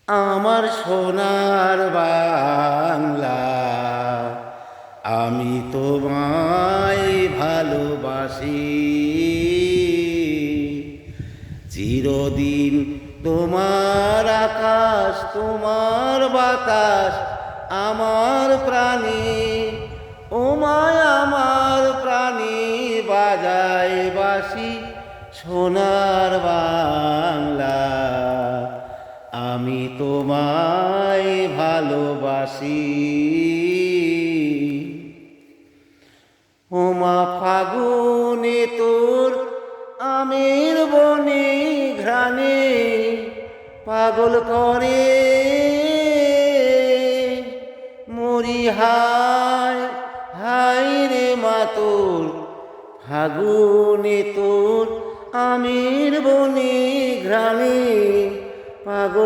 আমার সোনার বাংলা, আমি তোমায় ভালোবাসি। চিরদিন তোমার আকাশ, তোমার বাতাস আমার প্রাণী। ও মায় আমার প্রাণী, বাজায় বাঁশি সোনার বাংলা, আমি তোমায় ভালোবাসি। ওমা ফাগুনে তোর আমের বনে ঘ্রাণে পাগল করে মরি, হায় হায় রে মা তোর ফাগুনে তোর আমের বনে ঘ্রাণে পাগল